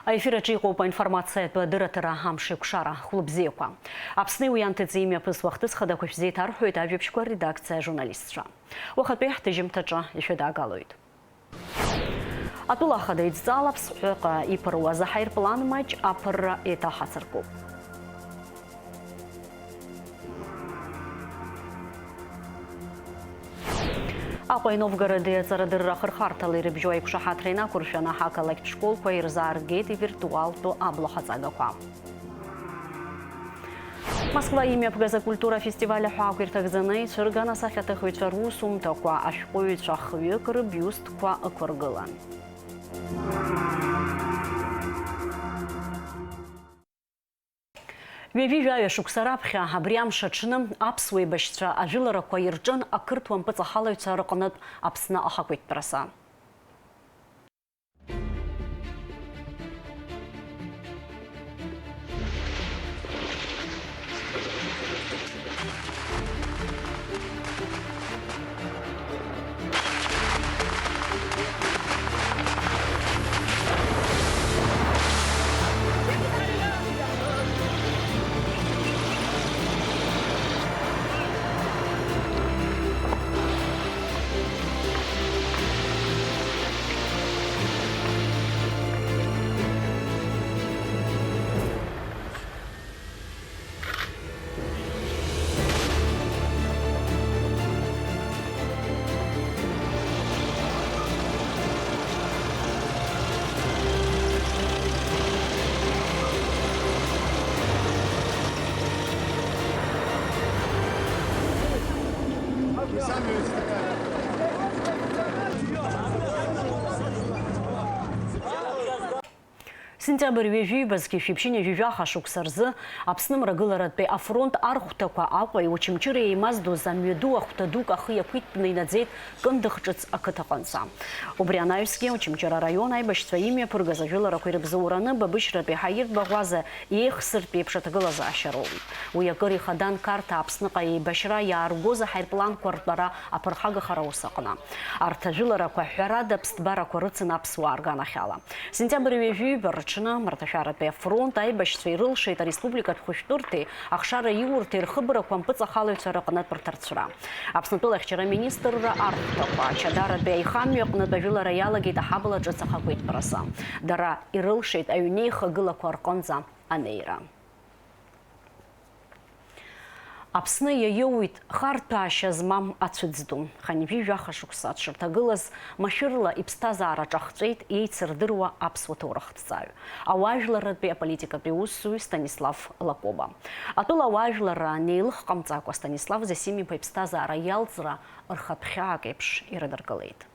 Ефір чайқопа информация директора Хамши Кушара Хлубзеква. Апсны уянтыцы имя пысвахты схада көшзей тархует авжепшко редакция журналистша. Уақытпех тежімтача ешеда галует. Атула хада идзалап схуqa ипыруа захайр план матч апыр ета хасырку. Апай Новгороде зарадырра хырхарталы рыбжой кушахатрина куршана хакалак школ койрзар гети виртуал то аблохацагаква. Москва имя пгаза культура фестиваля хуаквиртагзаны чыргана сахята хвичару сумтаква ашкуй чахве крыбюст ква акваргылан. Вевижая шуксарапхя абриам шачным апсуи башча ажилара койржан акыртуан пыцахалайца рыкынып апсына ахаквит праса. Сентябрь вежи базки фипшине вижаха шуксарзы апсным рагыларатпе афронт архутаква аква и учимчире и мазду замеду ахутадук ахыя квитпный надзет кындыхчыц акытаканса. Убрянаевский учимчира района и башца имя пургазажила ракуирбзаураны бабышрапе хайрт багваза и их сырпе пшатагылаза ашаров. Уякыри хадан карта апсныка и башра яргоза хайрплан квартбара апырхага хараусакна. Артажила ракуахара дабстбара курыцын апсуаргана хяла. Сентябрь вежи Марташарапе фронт айбашцвей рылшейта республика тхуштурти ахшара юрти рхыбыра квампыца халыйца раканат партарцура. Апснатула хчара министрра артапа чадарапе айхамю акнатажила раялаги тахабала джацахакуит праса. Дара и рылшейт аюнейха гыла кварконза анейра. Апсны яйуит харташя змам ацудздум. Ханиви жаха шуксат шыртагылаз машырла ипстазара чахцейт и цердыруа апсваторахтцаю. Ауажларатпе политика пиуссуй Станислав Лакоба. Атула ауажлара нейлых камцаква Станислав засими пипстазара ялцра архапхякепш ирадаргалейт.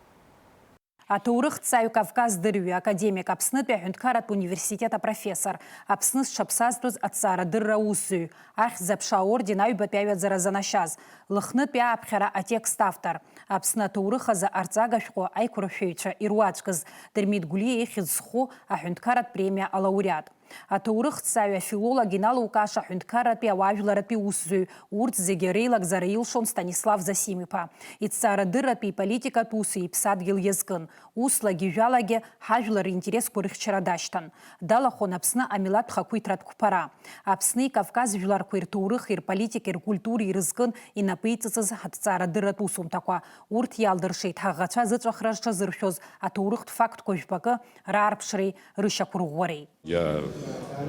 Атаурых цаю Кавказ дырви академик Апсныпе Хюнткарат университета профессор. Апсныс шапсаздуз отцара дырра усую. Ах запша орден айба пявят заразанашаз. Лыхныпе апхера атекст автор. Апсна таурыха за арцагашко айкурфейча ируачказ. Дермит гулие хизху Хюнткарат премия лауреат. Атаурых цаю филолог Лукаша Хюнткарат ауажларапи усую. Урт зегерейлак зараилшон Станислав Засимипа. И цара дыррапи политика тусы и псадгил езгын. Услаги жалаги хажлар интерес курыхчара даштан. Далахон Апсны амилат хакуйтрат купара. Апсны Кавказ жлар куиртурых ир политик ир культури ир ызгын и напыйцысыз хатцара дыррат усум таква. Урт ялдыршейт хагача зыцахрашча зыршоз атаурых факт кожбакы рарпшрей рыша кургорей. Я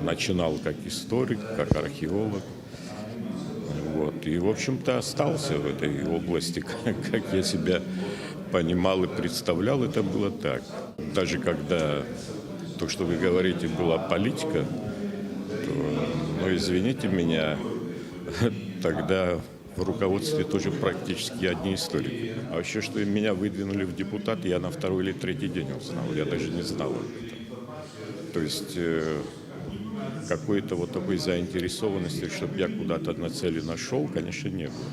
начинал как историк, как археолог. Вот. И, в общем-то, остался в этой области, как я себя понимал и представлял, это было так. Даже когда то, что вы говорите, была политика, то, ну, извините меня, тогда в руководстве тоже практически одни историки. А вообще, что меня выдвинули в депутат, я на второй или третий день узнал. Я даже не знал об этом. То есть какой-то вот такой заинтересованности, чтобы я куда-то нацеленно шел, конечно, не было.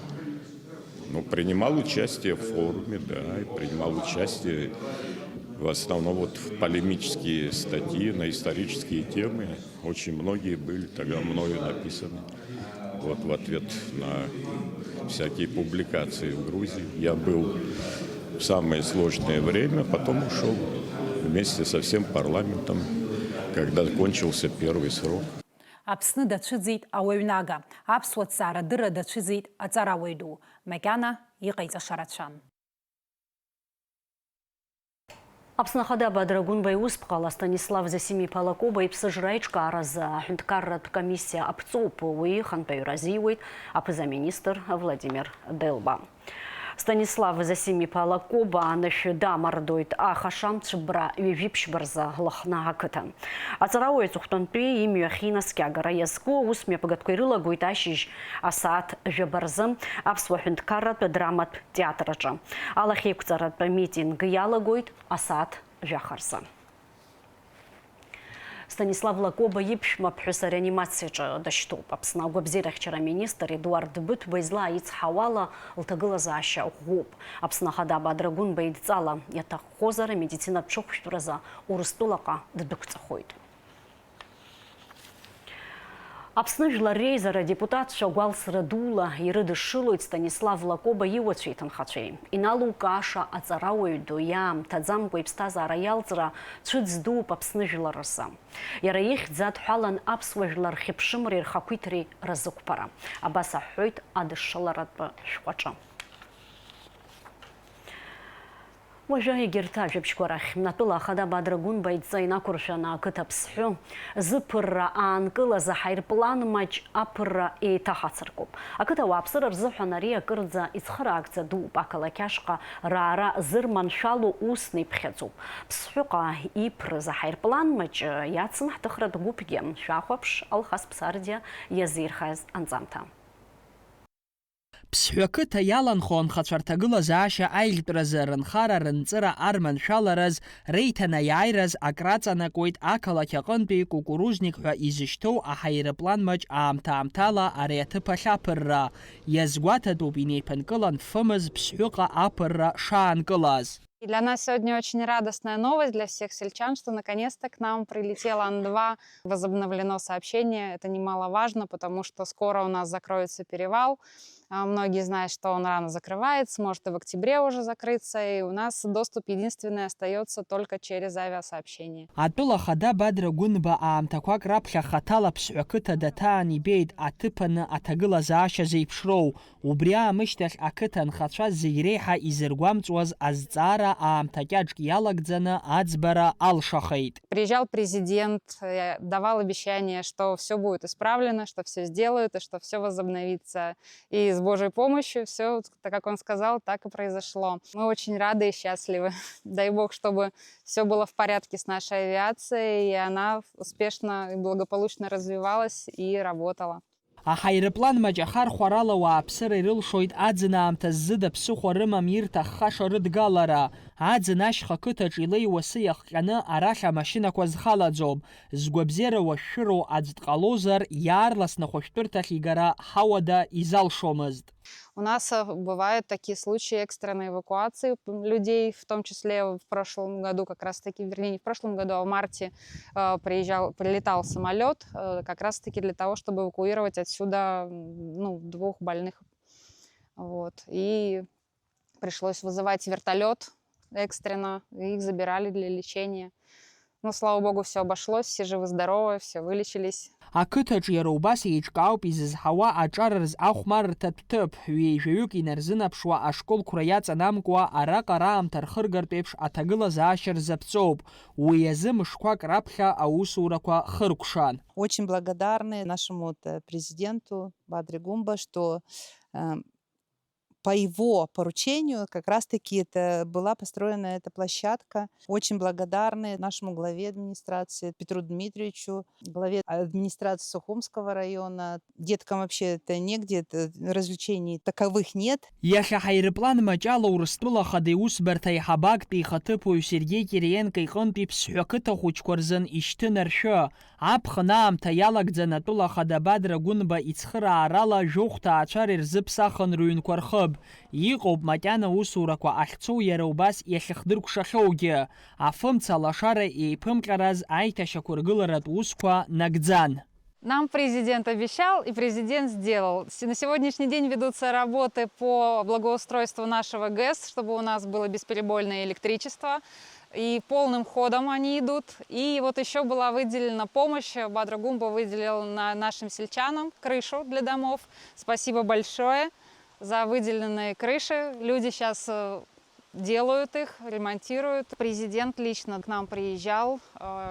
Но принимал участие в форуме, да, и принимал участие в основном вот в полемические статьи на исторические темы. Очень многие были тогда мною написаны. Вот в ответ на всякие публикации в Грузии. Я был в самое сложное время, потом ушел вместе со всем парламентом когда кончился первый срок. Аԥсны дацәыӡит ауаҩнага, аԥсуа ҭҵаара дырра дацәыӡит аҵарауаҩ ду, макьана иҟаиҵаша рацәан. Аԥсны Ахада Драгунба иусԥҟала Станислав Засим-иԥа Лакоба иԥсыжра аиҿкааразы аҳәынҭқарратә комиссиа аԥҵоуп, уи ихантәаҩра азиуеит аԥыза-министр Владимир Делба. Станислав Засим-иԥа Лакоба анышә дамардоит ахашамцәбра ҩажәиԥшьба рзы Лыхны ақыҭан. Аҵарауаҩ аҵыхәтәантәи имҩа ахьинаскьагара иазку аусмҩаԥгатәқәа ирылагоит ашьыжь асааҭ жәаба рзы Аԥсуа ҳәынҭқарратә драматә театраҿы. Алахьеиқәҵаратә митинг иалагоит асааҭ жәаха рзы. Станислав Лакоба иԥшәма ԥҳәыс ареанимациаҿы дашьҭоуп. Аԥсны агәабзиарахьчара министр Едуард Быҭәба излаа ицҳауала лҭагылазаашьа ӷәӷәоуп. Аԥсны Ахада Драгунба идҵала иаҭаххозар амедицинатә ҽыхәшәтәразы Урыстәылаҟа ддәықәҵахоит. Аԥсны жәлар реизара депутатцәа гәалсра дула ирыдышшылоит Станислав Лакоба иуацәеи иҭынхацәеи. Иналукааша аҵарауаҩ ду иаамҭаӡамкәа иԥсҭазаара иалҵра цәыӡ дууп Аԥсны жәлар рзы. Иара ихьӡ адҳәалан аԥсуа жәлар рхьыԥшымреи рхақәиҭреи разықәԥара. Абас аҳәоит адышшыларатә шәҟәаҿы. Уажәы егьырҭ ажәабжьқәа рахь Натәыла Ахада Драгунба идҵа инақәыршәаны ақыҭа ԥсҳәы зыԥырра аанкылаз аҳаирплан маҷ аԥырра еиҭаҳацыркуп. Ақыҭа ауааԥсыра рзыҳәан ари акырӡа ицхыраагӡа дууп. Ақалақь ашҟа раара зырманшәало усны иԥхьаӡоуп. Ԥсҳәыҟа иԥрыз аҳаирплан маҷ иацын ҳҭыхратә гәыԥгьы. Шәахәаԥш Алхас Ԥсардиа иазирхаз анҵамҭа. Ԥсҳәы ақыҭа иаланхо анхацәа рҭагылазаашьа аилтәразы рынхара-рынҵыра арманшәалараз реиҭанаиааираз акраҵанакуеит ақалақь аҟынтәи Кукурузник ҳәа изышьҭоу аҳаирплан маҷ аамҭа-аамҭала ари аҭыԥ ахь аԥырра. Иазгәаҭатәуп инеиԥынкылан фымыз ԥсҳәыҟа аԥырра шаанкылаз. Для нас сегодня очень радостная новость для всех сельчан, что наконец-то к нам прилетело Ан-2. Возобновлено сообщение. Это немаловажно, потому что скоро у нас закроется перевал. Многие знают, что он рано закрывается, может и в октябре уже закрыться, и у нас доступ единственный остается только через авиасообщение. Атәыла Ахада Драгунба аамҭақәак раԥхьа хаҭала ԥсҳәы ақыҭа даҭаан ибеит аҭыԥаны аҭагылазаашьа зеиԥшроу. Убри аамышьҭахь ақыҭа анхацәа зегь реиҳа изыргәамҵуаз азҵаара аамҭакьаҿк иалагӡаны аӡбара алшахеит. Приезжал президент, давал обещание, что все будет исправлено, что все сделают и что все возобновится. И с Божьей помощью все, так как он сказал, так и произошло. Мы очень рады и счастливы. Дай Бог, чтобы все было в порядке с нашей авиацией, и она успешно и благополучно развивалась и работала. Аҳаирплан маҷ ахархәарала ауааԥсыра ирылшоит аӡын аамҭа ззыда ԥсыхәа рымам ирҭаххаша рыдгалара. Аӡын ашьха ақыҭаҿ илеиуа асы иахҟьаны арахь амашьынақәа зхалаӡом. Згәабзиара уашәшәыроу аӡә дҟалозар иаарласны хәышәтәырҭахь игара ҳауада изалшомызт. У нас бывают такие случаи экстренной эвакуации людей, в том числе в прошлом году, как раз-таки, вернее, не в прошлом году, а в марте прилетал самолет, как раз-таки для того, чтобы эвакуировать отсюда 2 больных. Вот. И пришлось вызывать вертолет экстренно, их забирали для лечения. Но, слава богу, все обошлось, все живы-здоровы, все вылечились. Ақыҭаҿ иара убас еиҿкаауп изызҳауа аҿарраз ахәмаррҭатә ҭыԥ, ҩеижәаҩык инарзынаԥшуа ашколқәра иаҵанамкуа араҟа раамҭа рхыргартә еиԥш аҭагылазаашьа рзаԥҵоуп. Уи азы мышқәак раԥхьа аусурақәа хыркәшан. Очень благодарны нашему президенту Драгунба, что по его поручению как раз-таки это была построена эта площадка. Очень благодарны нашему главе администрации Петру Дмитриевичу, главе администрации Сухумского района. Деткам вообще это негде, развлечений таковых нет. Иахьа ҳаирплан маҷала Урыстәыла Ахада иусбарҭа аиҳабактәи ихаҭыԥуаҩ Сергеи Кириенко иҟынтәи ԥсҳәы ақыҭа хәыҷқәа рзын ишьҭынаршәы. Аԥхын аамҭа иалагӡан Атәыла Ахада Драгунба ицхыраарала жәохә ҭаацәар ирзыԥсахын рыҩнқәа рхыб. Иҟоуп макьана усурақәа ахьцоу иара убас иахьыхдыркәшахьоугьы. Афымца алашара еиԥымҟьараз аиҭашьақәа ргыларатә усқәа нагӡан. Нам президент обещал, и президент сделал. На сегодняшний день ведутся работы по благоустройству нашего ГЭС, чтобы у нас было бесперебойное электричество. И полным ходом они идут. И вот еще была выделена помощь. Бадра Гумба выделил нашим сельчанам крышу для домов. Спасибо большое за выделенные крыши. Люди сейчас делают их, ремонтируют. Президент лично к нам приезжал.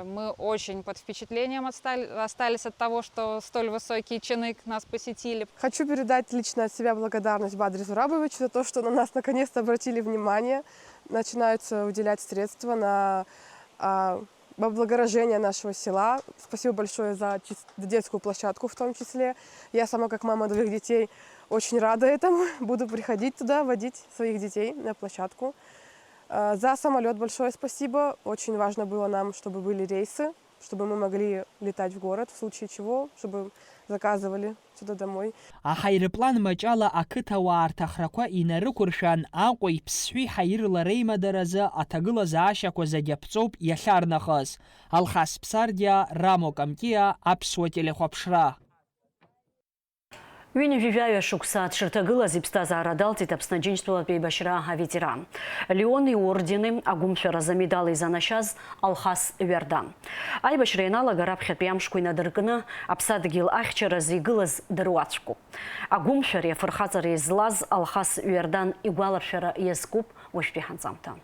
Мы очень под впечатлением остались от того, что столь высокие чины нас посетили. Хочу передать лично от себя благодарность Бадре Зурабовичу за то, что на нас наконец-то обратили внимание. Начинаются уделять средства на облагорожение нашего села. Спасибо большое за детскую площадку в том числе. Я сама, как мама 2 детей, очень рада этому. Буду приходить туда, водить своих детей на площадку. За самолет большое спасибо. Очень важно было нам, чтобы были рейсы, чтобы мы могли летать в город, в случае чего, чтобы заказывали сюда домой. Аҳаирплан маҷала ақыҭауаа рҭахрақәа инарықәыршәан Аҟәа иԥсҳәи ҳаирла реимадаразы аҭагылазаашьақәа зегьы ԥҵәоуп иахьарнахыс. Алхас Ԥсардиа, Рамо Камкиа, Аԥсуа телехәаԥшра. Ҩынҩажәаҩа шықәса дшырҭагылаз иԥсҭазаара далҵит Аԥсны Аџьынџьтәылатәи еибашьра аветеран. Леон иордени агәымшәаразы амедал изанашьаз Алхас Ҩардан. Аибашьра ианалага раԥхьатәи амшқәа инадыркны Аԥсадгьыл ахьчаразы игылаз дыруаӡәкуп. Агәымшәареи афырхаҵареи злаз Алхас Ҩардан игәаларшәара иазкуп уажәтәи ҳанҵамҭа.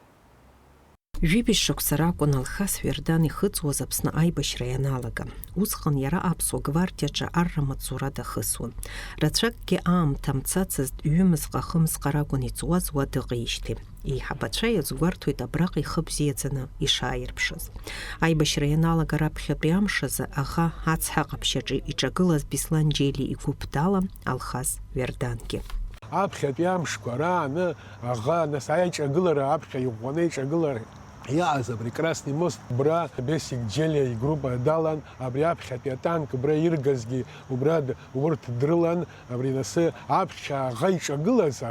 Жәибжь шықәса ракәын Алхас Ҩардан ихыҵуаз Аԥсны аибашьра ианалага. Усҟан иара Аԥсуа гвардиаҿы арра маҵура дахысуан. Рацәакгьы аамҭа мцацызт ҩымызҟа-хымзҟа ракәын иҵуаз уа дыҟеижьҭеи. Еиҳабацәа иазгәарҭоит абраҟа ихы бзиаӡаны ишааирԥшыз. Аибашьра ианалага раԥхьатәи амшазы аӷа ацҳа ҟаԥшьаҿы иҿагылаз Беслан Џьели игәыԥ далан Алхас Ҩардангьы. Аԥхьатәи амшқәа рааны аӷа нас аиҿагылара аԥхьа иӷәӷәаны иҿагылара иааз прекрасный мост убра Бесик Џьели игруппа далан, абри аԥхьатәи атанк убра иргазгьы убра урҭ дрылан, абри насы аԥхьа аӷа иҿагылаз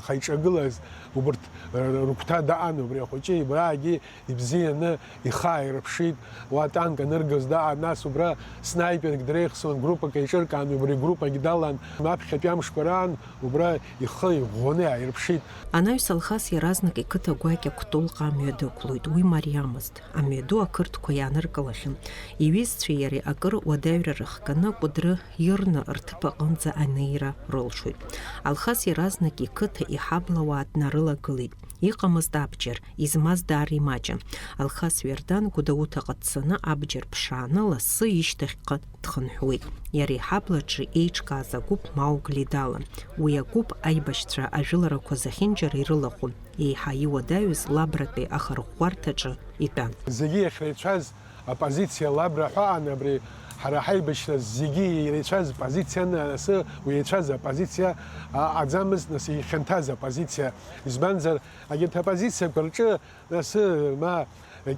убырҭ рыгәҭа даан убри ахәыҷы ибраагьы ибзианы ихы ааирԥшит. Уа атанк аныргаз даан, нас убра снайперк дреихсуан, группак еиҿыркаан, убри группагь далан, аԥхьатәи амшқәа раан убра ихы иӷәӷәаны ааирԥшит. Анаҩс Алхас иаразнак иқыҭа гәакьа Кәтолҟа амҩа дықәлоит. Уи мариамызт. Амҩаду ақырҭқәа иааныркылахьан. Иҩызцәеи иареи акыр уадаҩра рыхганы Кәыдры ирны рҭыԥ аҟынӡа анеира рылшоит. Алхас иаразнак иқыҭа иҳаблауаа днарылагылеит. Иҟамызт абџьар, измаз даара имаҷын. Алхас Ҩардан Гәдоуҭаҟа дцаны абџьар ԥшааны лассы ишьҭахьҟа дхынҳәуеит. Иара иҳаблаҿы еиҿкааз агәыԥ Маугли далан. Уи агәыԥ аибашьцәа ажәыларақәа зехьынџьара ирылахәын. Еиҳа иуадаҩыз Лабратәи ахырӷәӷәарҭаҿы итәан. Зегьы иахьреицәаз апозициа Лабра ҳәаан, абри ҳара ҳаибашьра зегьы иреицәаз позициан, насы уи еицәаз апозициа аӡамызт, нас ихьанҭаз апозициа. Избанзар агьырҭ апозициақәа рҿы насы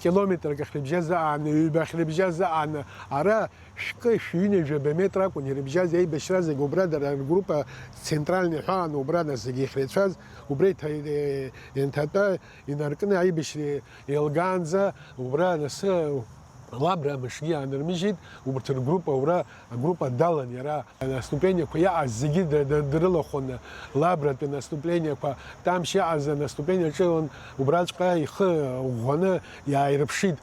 километрк ахьрыбжьаз аан, ҩба ахьрыбжьаз аан, ара шәкы-шәҩынҩажәаба метр акәын ирыбжьаз аибашьра зегьы убра дара ргруппа центральни ҳәаан, убра нас зегьы ихьреицәаз, убра ианҭатәа инаркны аибашьра еилгаанӡа убра насы Лабра мышгьы аанырмыжьит, убарҭ ргруппа убра агруппа далан иара наступлениақәа иааз зегьы дрылахәын. Лабратәи наступлениақәа тамшь иааз наступлениаҿы убраҵәҟьа ихы ӷәӷәаны иааирԥшит.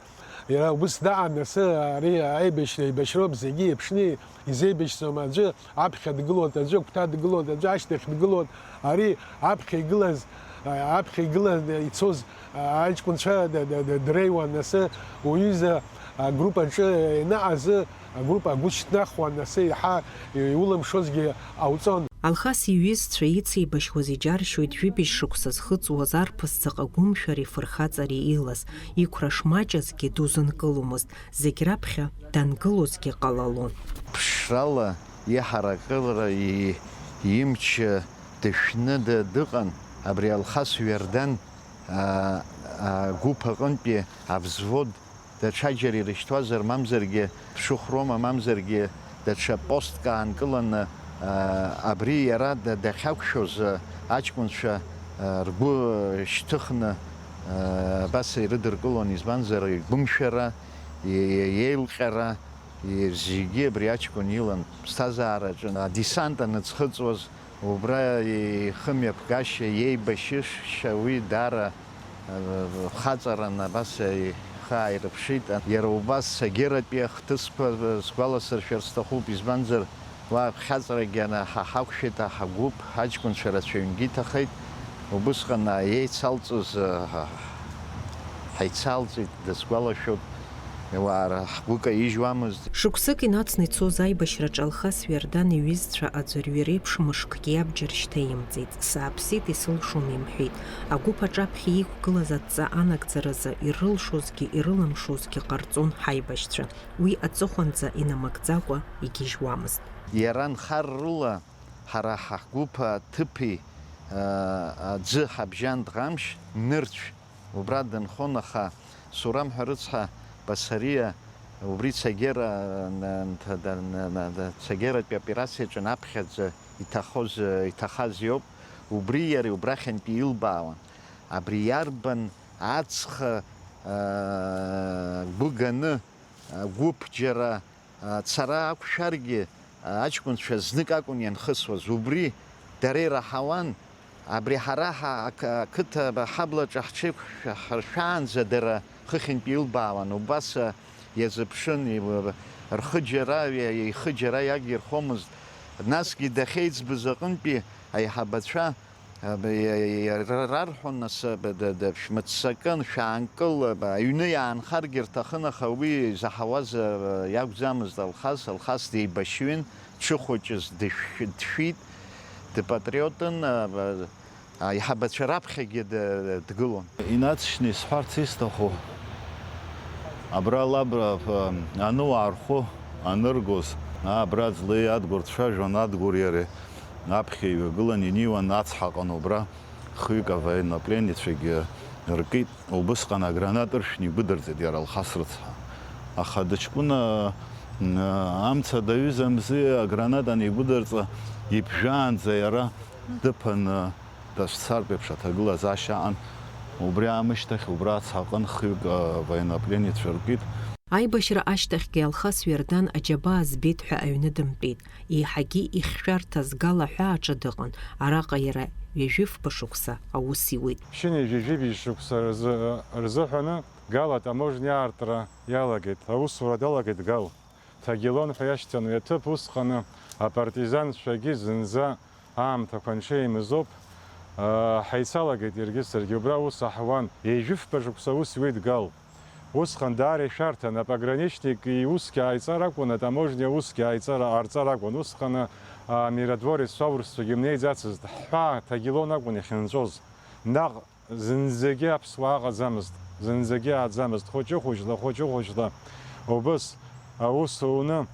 Иара убыс даан, насы ари аибашьра еибашьроуп, зегьы еиԥшны изеибашьӡом аӡәы аԥхьа дгылоит, аӡәы агәҭа дгылоит, аӡәы ашьҭахь дгылоит. Ари аԥхьа игылаз ицоз аҷкәынцәа дреиуан, насы уҩыза агруппаҿы инаҟаз агруппа агәы шьҭнахуан, насы иаҳа иулымшозгьы ауҵон. Алхас иҩызцәа ицеибашьуаз иџьаршьоит жәибжь шықәса зхыҵуаз арԥыс ҵаҟа гәымшәареи фырхаҵареи илаз. Иқәра шмаҷазгьы дузынкыломызт, зегь раԥхьа дангылозгьы ҟалалон. Ԥшрала иҳаракыра имч дышәны дыҟан абри Алхас Ҩардан агәыԥ аҟынтәи авзвод даҽаџьара ирышьҭуазар, мамзаргьы ԥшыхәрома, мамзаргьы даҽа постк аанкыланы абри иара дахьақәшәоз аҷкәынцәа ргәы шьҭыхны абас ирыдыркылон. Избанзар игәымшәара, иеилҟьара зегьы абри аҷкәын илан. Ԥсҭазаараҿы адесант аныӡхыҵуаз убра ихымҩаԥгашьа, иеибашьышьа уи даара хаҵаран абас ахы ааирԥшит. Иара убас агьератәи ахҭысқәа сгәаласыршәарц сҭахуп, избанзар уа ԥхьаҵрагьы ҳақәшәеит ҳгәыԥ, ҳаҷкәынцәа рацәаҩнгьы иҭахеит. Убысҟан еицалҵыз ҳаицалҵит, дысгәалашәоит. Шықәсык инацны ицоз аибашьраҿ Алхас Ҩардан иҩызцәа аӡәырҩы реиԥш мышкгьы абџьар шьҭаимҵеит. Сааԥсит, исылшом имҳәеит. Агәыԥ аҿаԥхьа иқәгылаз адҵа анагӡаразы ирылшозгьы ирыламшозгьы ҟарҵон ҳаибашьцәа. Уи аҵыхәанӡа инамыгӡакәа игьежьуамызт. Иара нхаррыла ҳара ҳгәыԥ аҭыԥи аӡы ҳабжьан дӷамшь нырцә убра дынхон, аха Сурам ҳәа рыцҳа Басария убри цагератәи аоперациаҿы наԥхьаӡа иҭахаз иоуп. Убри иара убрахьантәи илбаауан. Абри иарбан ацха гәыганы гәыԥ џьара цара ақәшәаргьы аҷкәынцәа знык акәын ианхысуаз. Убри дара ираҳауан. Абри ҳара ақыҭа ҳаблаҿы ҳҽеиқәшәаанӡа дара хыхьынтәи илбаауан. Убас иазыԥшын, рхы џьара иагирхомызт. Насгьы дахьеиҵбыз аҟынтәи аиҳабацәа рарҳәон, нас шәмыццакын, шәаанкыл, аҩны иаанхаргьы рҭахын, аха уи заҳауаз иакәӡамызт Алхас. Алхас деибашьҩын, дшыхәыҷыз дшәит, дпатриотын, аиҳабацәа раԥхьагьы дгылон. Инацшьны исҳәарц исҭаху, абра лабра ануаа рхәы аныргоз, абра ӡлеи Адгәыр дцәажәон, Адгәыр иареи аԥхьа иҩагылан инеиуан ацҳаҟны, убра хҩык авоеннопленницәагьы ркит. Убысҟан агранат ыршәны игәыдырҵеит иара Алхас рыцҳа. Аха дыҷкәына амца даҩызамзи, агранат анигәыдырҵа иԥжәаанӡа иара дыԥаны дашцартә еиԥш аҭагылазаашьа аҟан. Убри аамышьҭахь, убра ацҳаҟын хҩык авоеннопленницәа ркит. Аибашьра ашьҭахьгьы Алхас Ҩардан аџьабаа збеит ҳәа аҩны дымтәеит. Еиҳагьы ихьшәарҭа згала ҳәааҿы дыҟан. Араҟа иара ҩажәифба шықәса аус иуит. Ԥшьыни ҩажәи шықәса рзыҳәаны Гал атаможниа аартра иалагеит. Аусура далагеит Гал. Ҭагелон ҳәа иашьҭан уи аҭыԥ усҟаны апартизанцәагьы зынӡа аамҭақәа аншеимызоуп. Ҳаицалагеит иаргьы саргьы. Убра ус аҳуан. Еижәыфба шықәса ус иуит Гал. Усҟан даара ишәарҭан, апограничник усгьы ааиҵар акәын, атаможниа усгьы аарҵар акәын. Усҟан амирадворец аурысцәагьы мнеиӡацызт. Ҳҳәаа Ҭагелон акәын иахьынҵәоз. Наҟ зынӡагьы аԥсуаа аҟаӡамызт. Зынӡагьы ааӡамызт. Хәыҷы-хәыҷла. Убыс аус уны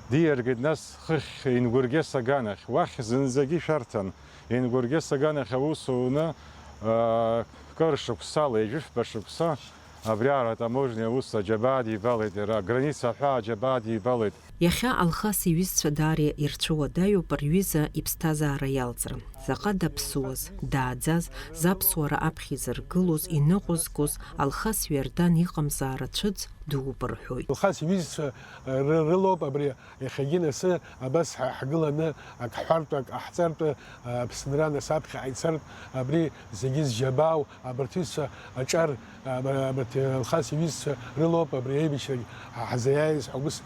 диаргеит, нас хыхь Ингәыргьы Саганахь. Уахь зынӡагьы ишәарҭан. Ингәыргьы Саганахь аус уны кыр шықәсала, еижәыфба шықәса абриара атаможниа ус аџьабаа дибалеит иара, аграница аҳәаа аџьабаа дибалеит. Иахьа Алхас иҩызцәа даара ирцәуадаҩуп рҩыза иԥсҭазаара иалҵра. Заҟа даԥсуаз, дааӡаз, заԥсуара аԥхьа изыргылоз, иныҟәызгоз Алхас Ҩардан иҟамзаара цәыӡ дууп рҳәоит. Алхас иҩызцәа рылоуп, абри иахьагьы насы абас ҳгыланы ак ҳҳәартә, ак ҟаҳҵартә, Аԥсынра нас аԥхьа ҳаицартә, абри зегьы зџьабаау абарҭ иҩызцәа аҿар, абарҭ Алхас иҩызцәа рылоуп, абри аибашьрагь ҳзаиааиз ус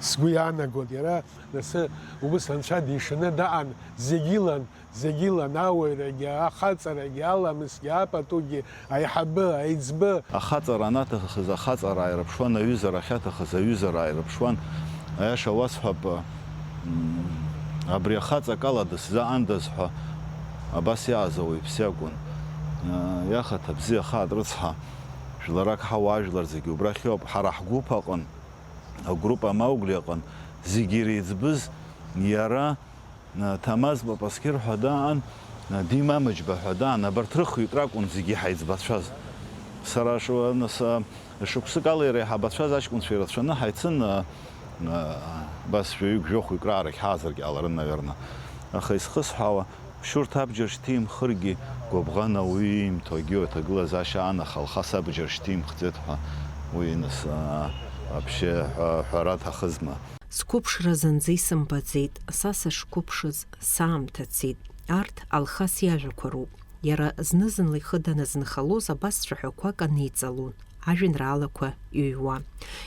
сгәы иаанагоит. Иара насы убыс анцәа дишаны даҟан, зегьы илан, ауаҩрагьы, ахаҵарагьы, аламысгьы, апатугьы, аиҳабы, аиҵбы. Ахаҵара анаҭахыз ахаҵара ааирԥшуан, аҩызара ахьаҭахыз аҩызара ааирԥшуан. Аиаша уасҳәап, абри ахаҵак ала дысзаҟандаз ҳәа абас иааз ауаҩԥс иакәын. Иахаҭа бзиа хаат рыцҳа, жәларак ҳауаажәлар зегьы убрахь иоуп. Ҳара ҳгәыԥ аҟын, агруппа Маугли аҟын, зегьы иреиҵбыз иара Ҭамаз Папасқьыр ҳәа даан, Дима Мыџьба ҳәа даан, абарҭ рыхҩык ракәын зегьы ҳаиҵбацәаз. Сара шықәсык ала иара иҳабацәаз аҷкәынцәа ирацәаны ҳаицын, бас жәохәҩык раарагь ҳаазаргьы ҟаларын, наверно. Аха изхысҳәаауа, шәурҭ абџьар шьҭимхыргьы гәыбӷан ауаҩы иимҭогьы аҭагылазаашьа аан, аха Алхас абџьар шьҭимхӡеит ҳәа уи нас вообще ҳәара ҭахызма. Сқәыԥшра зынӡа исымбаӡеит, са сышқәыԥшыз саамҭа цеит. Арҭ Алхас иажәақәа роуп. Иара зны-зынла ихы даназынхалоз абасҵәҟьақәак аниҵалон, ажәеинраалақәа иҩуа.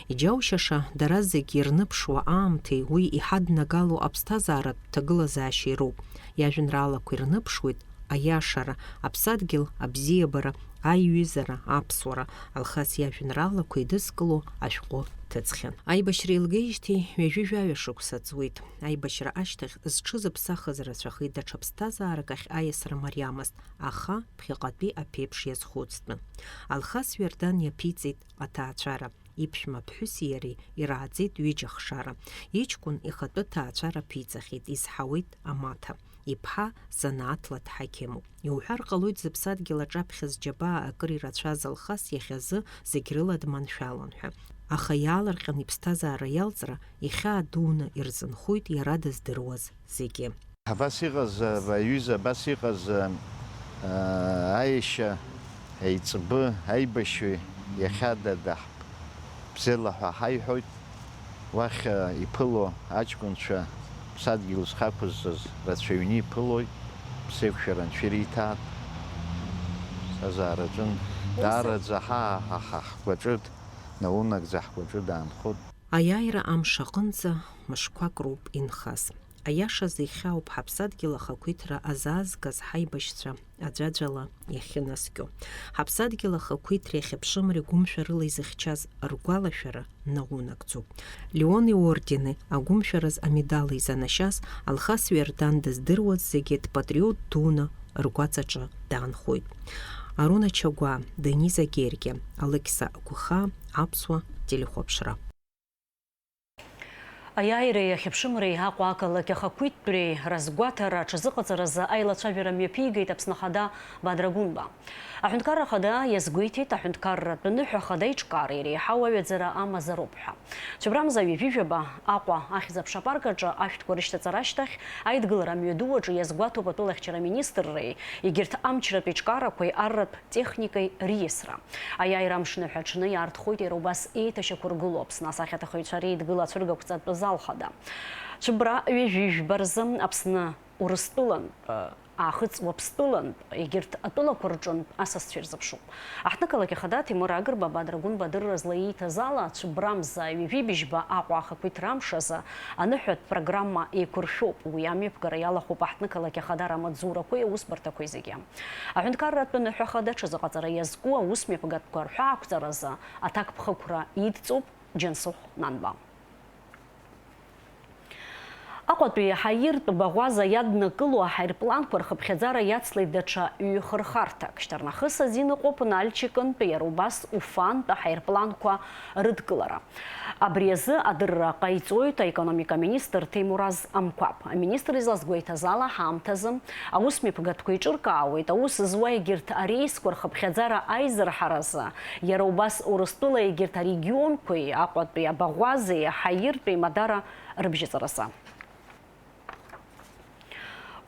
Иџьаушьаша дара зегьы ирныԥшуа аамҭеи уи иҳаднагало аԥсҭазааратә ҭагылазаашьеи роуп. Иажәеинраалақәа ирныԥшуеит аиашара, аԥсадгьыл абзиабара, аиҩызара, аԥсуара, Алхас иажәеинраалақәа идызкыло ашәҟәы ҭыҵхьан. Аибашьра еилгеижьҭеи ҩажәи-жәаҩа шықәса ҵуеит. Аибашьра ашьҭахь зҽызыԥсахыз рацәахеит, даҽа ԥсҭазаарак ахь аиасра мариамызт, аха ԥхьаҟатәи аԥеиԥш иазхәыцтәын. Алхас Ҩардан иаԥиҵеит аҭаацәара. Иԥшәма ԥҳәыси иареи ирааӡеит ҩыџьа хшара. Иҷкәын ихатәы ҭаацәара ԥиҵахьеит, изҳауеит амаҭа. Иԥҳа занааҭла дҳақьымуп. Иуҳәар ҟалоит зыԥсадгьыл аҿаԥхьа зџьабаа акыр ирацәаз Алхас иахьазы зегь рыла дманшәалон ҳәа. Аха иаалырҟьан иԥсҭазаара иалҵра, ихьаа дуны ирзынхоит иара дыздыруаз зегьы. Абас иҟаз аҩыза, абас иҟаз аешьа, аиҵбы, аибашьҩы иахьада даҳбзела ҳәа ҳаиҳәоит. Уахь иԥыло аҷкәынцәа ԥсадгьыл зхақәызҵаз рацәаҩны иԥылоит, ԥсеиқәшәара анцәа ириҭаат. Ԥсҭазаараҿын даараӡа ҳгәаҿы наунагӡа ҳгәаҿы даанхоит. Аиааира амш аҟынӡа мышқәак роуп инхаз. Аиашазы ихьаауп ҳаԥсадгьыл ахақәиҭра азаазгаз ҳаибашьцәа аӡәаӡәала иахьынаскьо. Ҳаԥсадгьыл ахақәиҭра иахьаԥшымреи гәымшәарыла изыхьчаз ргәалашәара наунагӡоуп. Леон иордени агәымшәараз амедали изанашьаз Алхас Ҩардан дыздыруаз зегьы дпатриот дуны ргәаҵаҿы даанхоит. Аруна Чагәаа, Дениза Гергиа, Алықьса Агәхаа, Аԥсуа телехәаԥшра. Аиааиреи ахьыԥшымреи Аҟәа ақалақь ахақәиҭтәреи разгәаҭара аҽазыҟаҵаразы аилацәажәара мҩаԥигеит Аԥсны Ахада Бадра Гәымба. Аҳәынҭқарра Ахада иазгәеиҭеит аҳәынҭқарратә ныҳәа Ахада иҿкаара иреиҳау аҩаӡара амазароуп ҳәа. Цәыбрамза ҩажәижәаба Аҟәа ахьӡ-аԥша парк аҿы ашәҭқәа рышьҭаҵара ашьҭахь аидгылара мҩаду аҿы иазгәаҭоуп атәылахьчара министрреи егьырҭ амчратә иҿкаарақәеи арратә техникеи риесра. Аиааира амшныҳәа аҽны иаартхоит иара убас еиҭашьақәыргыло Аԥсны асахьаҭыхыҩцәа реидгыла ацәыргақәҵатәыз Алхада. Цәыбра ҩажәижәба рзы Аԥсны Урыстәылантә, Аахыҵ Уаԥстәылантә егьырҭ атәылақәа рҿынтә асасцәа ирзыԥшуп. Аҳҭнықалақь Ахада Тимур Агрба Бадра Гәымба адырра злаииҭаз ала Цәыбрамза ҩажәибжьба Аҟәа ахақәиҭра амшазы аныҳәатә программа еиқәыршәоуп. Уи амҩаԥгара иалахәуп аҳҭнықалақь Ахада рамаҵзурақәеи аусбарҭақәеи зегьы. Аҳәынҭқарратә ныҳәа Ахада аҽазыҟаҵара иазку аусмҩаԥгатәқәа рҳәаақәҵаразы аҭакԥхықәра идҵоуп Џьансыхә Нанба. Аҟәатәи аҳаиртә Багәаза иаднакыло аҳаирпланқәа рхыԥхьаӡара иацлеит даҽа ҩ-хырхарҭак. Шьҭарнахыс азин ыҟоуп Нальчикынтә, иара убас Уфантә аҳаирпланқәа рыдкылара. Абри азы адырра ҟаиҵоит аекономика министр Ҭемураз Амкәаԥ. Аминистр излазгәеиҭаз ала ҳаамҭазы аусмҩаԥгатәқәа еиҿыркаауеит. Аус зуа егьырҭ ареисқәа рхыԥхьаӡара аизырҳаразы, иара убас Урыстәыла егьырҭ арегионқәеи, Аҟәатәи, Абаӷәазеи, аҳаиртәи Мадара рыбжьыҵаразы.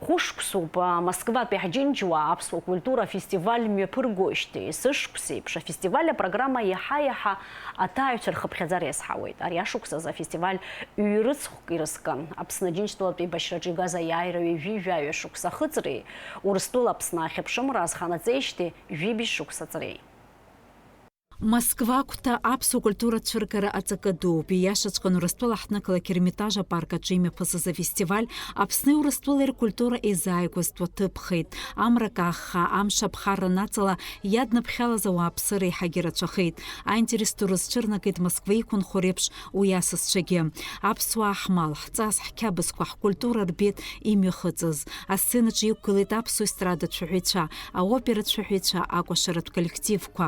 Хәышықәсоуп Москватәи ҳџьынџьуа аԥсуа культура фестиваль мҩаԥыргоижьҭеи. Сышықәс еиԥш афестиваль апрограмма иаҳа-иаҳа аҭааҩцәа рхыԥхьаӡара иазҳауеит. Ари ашықәсазы афестиваль ҩ-рыцхәк ирызкын. Аԥсны Аџьынџьтәылатәи еибашьраҿы игаз аиааира ҩажәи-жәаҩа шықәса ахыҵреи, Урыстәыла Аԥсны ахьыԥшымра азханаҵеижьҭеи жәибжь шықәса ҵреи. Москва кәта аԥсуа культура цәыргара аҵакы дууп. Ииашаҵәҟьан Урыстәыла аҳҭнықалақь Ермитаж апарк аҿы имҩаԥысыз афестиваль Аԥсни Урыстәылеи ркультура еизааигәазтәуа ҭыԥхеит. Амра кахха, амш аԥхарра наҵала иаднаԥхьалаз ауааԥсыра еиҳагьы рацәахеит. Аинтерес ду рызҽырнакит Москва иқәынхо реиԥш уи асасцәагьы. Аԥсуаа ҳмал, ҳҵас, ҳқьабзқәа, ҳкультура рбеит имҩахыҵыз. Асценаҿы иқәгылеит аԥсуа естрадатә шәаҳәаҩцәа, аоператә шәаҳәаҩцәа, акәашаратә коллективқәа.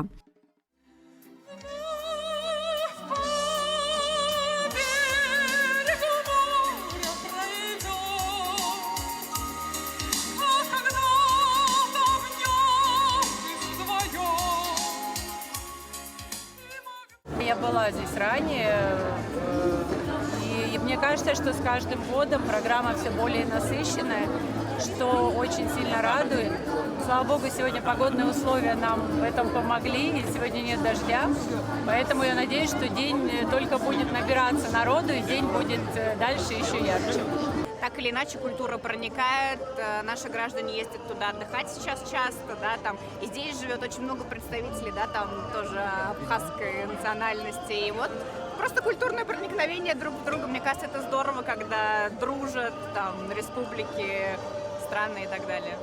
Я была здесь ранее, и мне кажется, что с каждым годом программа все более насыщенная, что очень сильно радует. Слава богу, сегодня погодные условия нам в этом помогли, и сегодня нет дождя, поэтому я надеюсь, что день только будет набираться народу, и день будет дальше еще ярче. так или иначе культура проникает, наши граждане ездят туда отдыхать сейчас часто, да, там, и здесь живет очень много представителей, да, там тоже абхазской национальности, и вот просто культурное проникновение друг в друга, мне кажется, это здорово, когда дружат там республики, страны и так далее.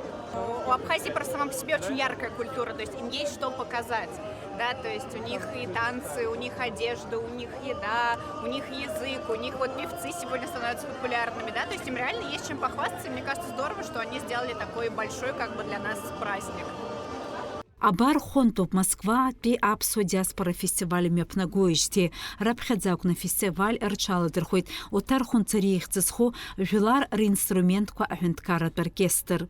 У Абхазии просто сама по себе очень яркая культура, то есть им есть что показать, да, то есть у них и танцы, у них одежда, у них еда, у них язык, у них вот певцы сегодня становятся популярными, да, то есть им реально есть чем похвастаться, и мне кажется, здорово, что они сделали такой большой, как бы для нас праздник. Абар хонтоп Москва пи апсо диаспора фестиваль мепнагоишти. Рабхадзак на фестиваль рчала дырхойт. Отар хон царих цисхо жилар реинструмент ко ахенткарат оркестр.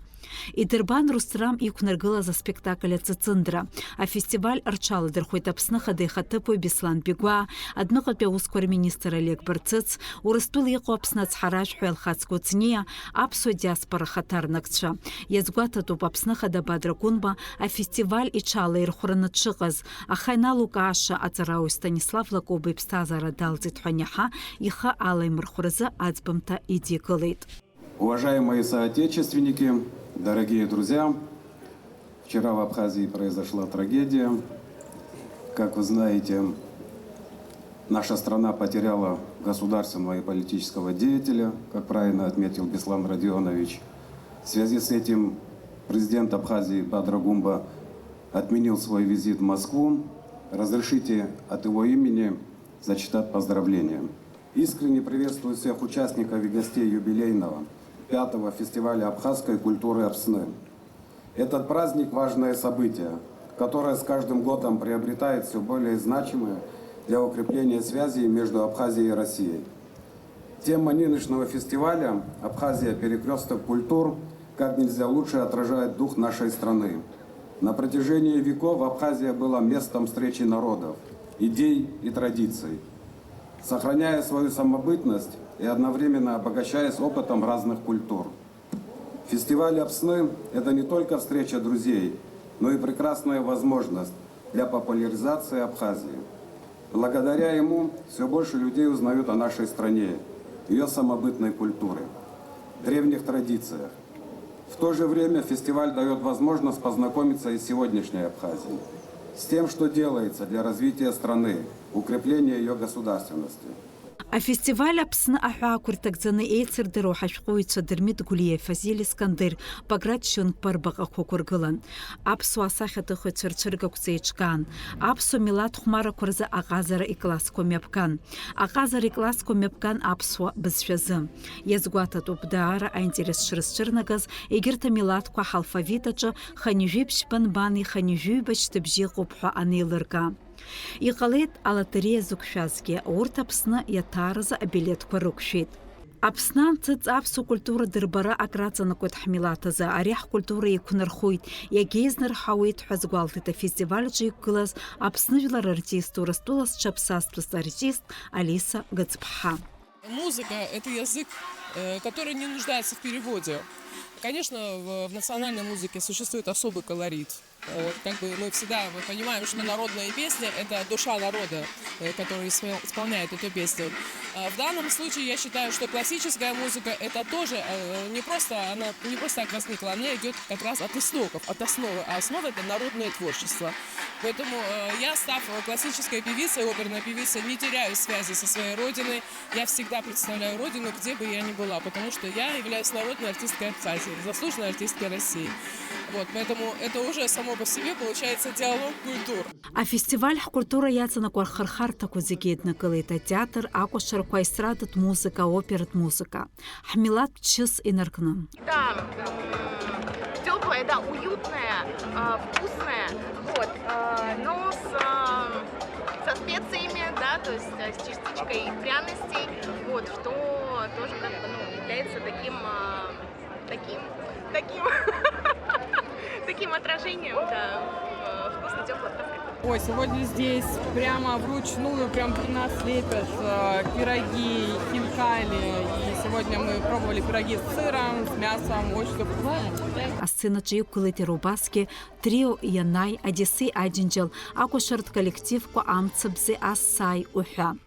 И дырбан рустрам и кунаргыла за спектакль цицындра. А фестиваль рчала дырхойт апсны хады хатыпой Беслан Бегуа. Адмыгат пеускор министр Олег Барцыц. Урыстул еку апсна цхараш хуэлхацко цния. Апсо диаспора хатарнакча. Язгуата топ апсны хада Бадрагунба. А фестиваль и чала ирхурана чыгыз. Ахайна Лукаша ацарау Станислав Лакобы пстазара далзит ханяха. Иха алай мырхуразы ацбымта иди кылыт. Уважаемые соотечественники, дорогие друзья, вчера в Абхазии произошла трагедия. Как вы знаете, наша страна потеряла государственного и политического деятеля, как правильно отметил Беслан Родионович. В связи с этим президент Абхазии Бадрагумба отменил свой визит в Москву. Разрешите от его имени зачитать поздравления. Искренне приветствую всех участников и гостей юбилейного 5-го фестиваля абхазской культуры Апсны. Этот праздник – важное событие, которое с каждым годом приобретает все более значимое для укрепления связей между Абхазией и Россией. Тема нынешнего фестиваля «Абхазия. Перекресток культур» как нельзя лучше отражает дух нашей страны. На протяжении веков Абхазия была местом встречи народов, идей и традиций, сохраняя свою самобытность и одновременно обогащаясь опытом разных культур. Фестиваль Апсны – это не только встреча друзей, но и прекрасная возможность для популяризации Абхазии. Благодаря ему все больше людей узнают о нашей стране, ее самобытной культуре, древних традициях. В то же время фестиваль дает возможность познакомиться и с сегодняшней Абхазией, с тем, что делается для развития страны, укрепления ее государственности. А фестиваль Апсны ахуа куртакзаны эйцер дыру хашкуйца дырмит Гулия Фазиль Искандыр паград шунг барбаға кукургылан. Апсу асахаты хөтсірчіргі күсейчкан. Апсу милат хумара курзы ағазары икласко мепкан. Ағазары икласко мепкан апсу бізшвезі. Езгуата тупдаара айнтерес шырысчырнагыз егерті милатко халфавитачы ханижүп шпын баны ханижүбач тібжі құпху анейлырға. Иқалет алатерия зукшазге, урт Апсны ятарыза билет кварукшит. Апснан цыц апсу культура дырбара акрацана кот хмилатаза, арях культура якунархуит, ягезнер хауит хазгуалтыта фестиваль джиккылаз, Апсныжлар артисту растулас чапсаспрас артист Алиса Гацпха. Музыка – это язык, который не нуждается в переводе. Конечно, в национальной музыке существует особый колорит. Вот, как бы мы всегда понимаем, что народная песня – это душа народа, который исполняет эту песню. В данном случае я считаю, что классическая музыка – это тоже она не просто так возникла, она идет как раз от истоков, от основы. А основа – это народное творчество. Поэтому я, став классической певицей, оперной певицей, не теряю связи со своей родиной. Я всегда представляю родину, где бы я ни была, потому что я являюсь народной артисткой Абхазии, заслуженной артисткой России. Вот, поэтому это уже само по себе получается диалог культур. А фестиваль культура яцана квархархарта кузигедна кылыта театр, акушер эстрадат музыка, операт музыка. Хмилат чыс инаркным. Да, теплая, да, уютная, вкусная, вот, но со специями, да, то есть с частичкой пряностей, вот, что тоже как бы, является таким отражением, да, вкусно теплой абхазской. Ой, сегодня здесь прямо вручную прям при нас лепят пироги, хинкали. И сегодня мы пробовали пироги с сыром, с мясом, очень вкусно. А сцена чаек кулыти рубаски, трио Янай, Одессы Аджинджел, акушерт коллектив ко амцебзе Ассай Уха.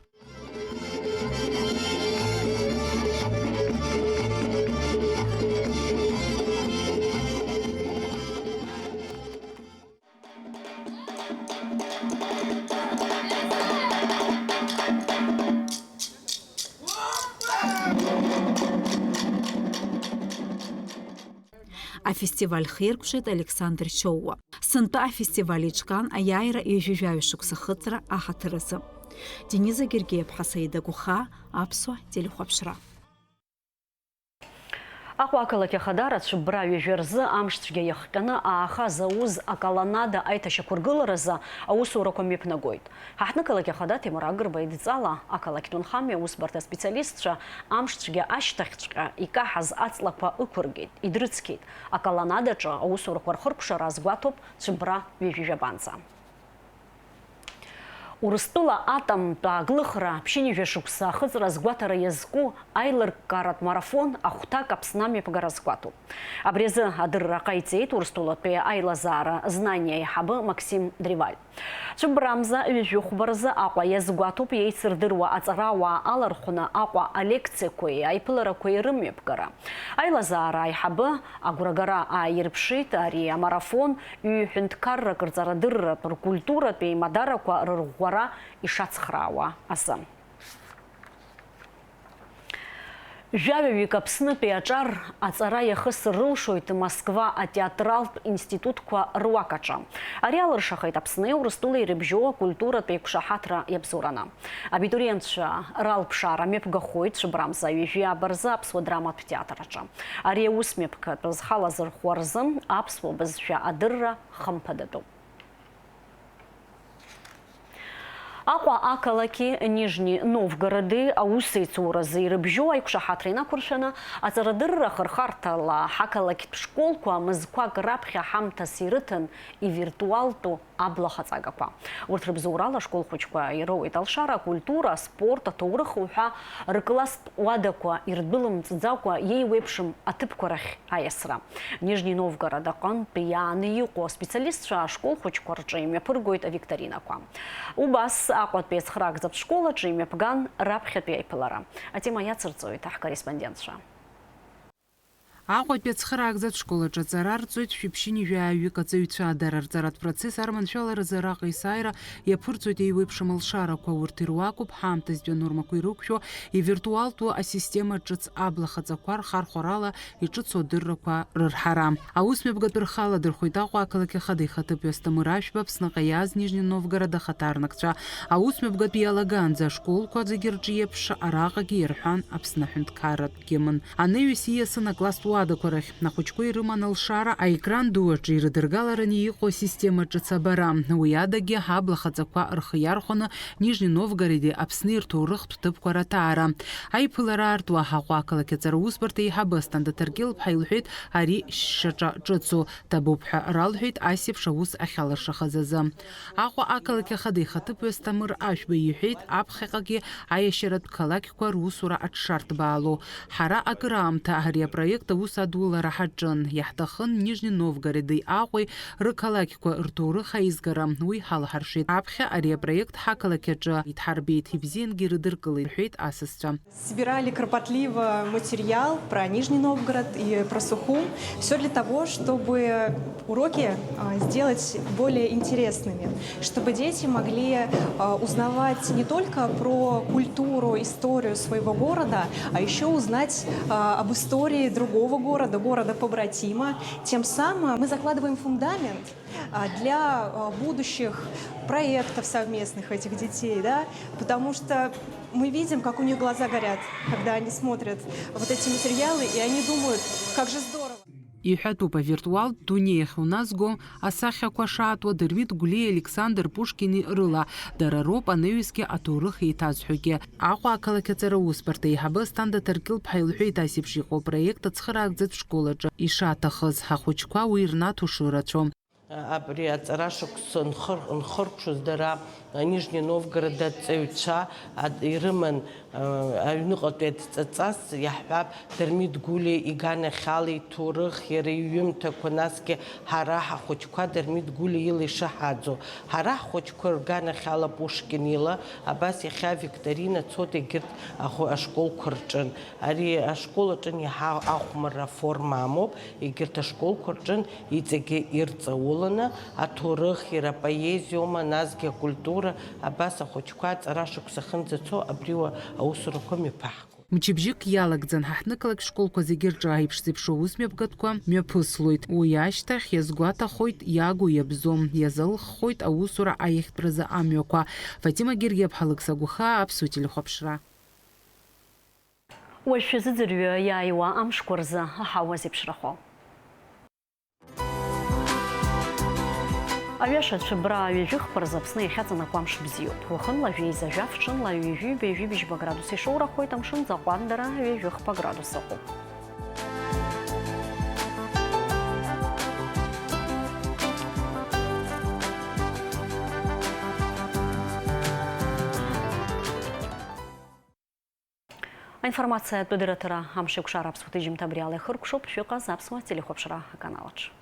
Афестиваль хиркшит Александр Чоуа. Сынта фестиваль ичкан аяйра ижижави шуксахыцра ахатырысы. Дениза Гергеев, Хасаида Гуха, Апсуа, Телехуапшра. Ақуақылыке қадар атшыбыра вежерзі амштыге еққаны аға зауыз ақаланада айта шакургыларызы ауыз ураком мепнагойд. Хахнықылыке қада Тимур Агырбайды зала ақалакетун хаме успарта специалистша амштыге аштақчыға икахаз ацлақпа үкіргейд, идрыцкейд. Ақаланадача ауыз ураквар хырпша разгуатоп чыбыра вежежабанца. Урыстыла атом тағлықыра пшені вешукса хыз разгуатара языку айлар карат марафон ахута капснами пагаразгуату. Абрезы адырра қайтейт урыстыла пе айлазара знания и хабы Максим Древаль. Чыбрамза вежухбарза ақва языгуату пе ейсырдыруа ацарауа алархуна ақва алекция кое айпылара кое рыме пгара. Айлазара айхабы агурагара айырпшит ари марафон үй хүнткарра кырзарадырра культура пе мадара куа рыргуа и шацхрауа асам. Жавеви капсны пеячар ацара яхыс рылшойты Москва а театрал институт куа руакача. Ариалыр шахайт апсны урыстулы рыбжо культура пекушахатра ябзурана. Абитуриентша ралпшара мепгахойт шыбрамза вежи абарза апсва драмат театрача. Ария усмепка тазхалазыр хуарзым апсва безжа адырра хампададу. Ақва акалаки Нижний Новгороды аусейцы уразы и рыбжо айкушахатрина куршана, а зарадырра хархартала хакалаки школку, а мызква грабхя хамта сирытын и виртуалту аблахацагаква. Вот рыбзу урала школхучква и роу и талшара, культура, спорта, таурыхуха, рыкласт уадаква и рдбылым цдзаква ей вепшим атыпкурах аясра. Нижний Новгород акан пияны юко специалистша школхучква рджейме пыргует викторинаква. Убас ақуат бес храк зап школа джейме пган рабхет пейпылара. А тема я цырцует ах корреспондентша. Ақуат бес храк зап школа джазарар цует фипшини вяю кацуитша дарарзарат процесс арманшала разарак и сайра я пырцует и выпшимал шара куауртируакуп хамтаз дё норма куирукшо и виртуалту а система джац аблахацаквар хархорала и джацо дырраква рырхарам. А усме бгатырхала дырхуйтақу акалаке хады хатып ястамырашбаб снакаяз Нижний Новгорода хатарнакча. А усме бгапиялаган за школку адзагирджиепша араға герхан апснахынт карат гемын. А невисиясы на класс адакурах на хочку и рыманал шара, а экран дуачи рыдыргалара не ико система джацабара. Уядаги хаблахацаква архиярхона Нижний Новгороде апсныр турых тутып кваратара. Ай пыларар туа хакуакала кецар успарта и хабастан да таргил пхайлхит ари шача джацу табубха ралхит асип шаус ахалар шахазаза. Аква акалаке хады хатып вестамыр ашбы юхит апхакаги айшерат калаки кварусура атшарт балу. Хара акрамта агрия проекта усадула рахаджан яхтахын Нижний Новгород и ахуй рыкалакико ртуры хаизгара уй халхаршит. Апхе ария проект хакалакеджа итхарбит хибзенги рыдыркалы хит асысча. Собирали кропотливо материал про Нижний Новгород и про Сухум. Все для того, чтобы уроки сделать более интересными, чтобы дети могли узнавать не только про культуру, историю своего города, а еще узнать об истории другого города, города-побратима. Тем самым мы закладываем фундамент для будущих проектов совместных этих детей, да? Потому что мы видим, как у них глаза горят, когда они смотрят вот эти материалы, и они думают, как же здорово. Ихату по виртуал тунех у нас го асахя квашату дервит гули Александр Пушкин рыла дараро паневиске атурых и тазхуге. Аква калакецера успарта и хабастанда таркил пхайлхуй тасипшихо проекта цхарак зет школаджа и шатахыз хахучква уирна тушурачом. Абри аҵарашықәс нхырҽыз дара Нижний Новгород ацаҩцәа ирыман аҩныҟатәи адҵаҵас иаҳҳәап Дырмит Гәлиа иганахьала иҭоурых иара иҩымҭақәа насгьы ҳара ҳахәыҷқәа Дырмит Гәлиа ила ишаҳаӡо ҳара ҳхәыҷқәа рганахьала Пушкин ила абас иахьа викторина цот егьырҭ ашколқәа рҿын ари ашкол аҿын иаҳа ахәмарра форма амоуп егьырҭ ашколқәа рҿын иҵегьы ирҵауланы аҭоурых иара апоезиоума насгьы акультура абас ахәыҷқәа аҵара шықәса ахьынӡацо абриуа аусурақәа мҩаԥаҳгоит. Мчыбжик ялагӡан ҳаҳҭнықалақь школқәа зегьы рҿы аиԥш-зеиԥшу аусмҩаԥгатәқәа мҩаԥыслоит. Уи ашьҭахь иазгәаҭахоит иагу иабзоу, иазалххоит аусура аихтәразы амҩақәа. Фатима Гергиаԥҳа, Алықса Гәыхаа, Аԥсуа телехәаԥшра. Уажәшәа зыӡырҩы иааиуа амшқәа рзы аҳауа зеиԥшрахо. Аҩашацәа бра ҩажәихқәа рзы Аԥсны иахьаҵанакуа амш бзиоуп. Уахынла жәеиза-жәаф, ҽынла ҩажәи-ҩажәибажьба градус ишоурахоит, амшын заҟәандара ҩажәихқәа градус ыҟоуп. Информация тудыратыра амшықшар Аԥсуа ҭыжьымҭ абри ала ихыркәшоуп. Шәыҟаз Аԥсуа телехәаԥшра аканалаҿ.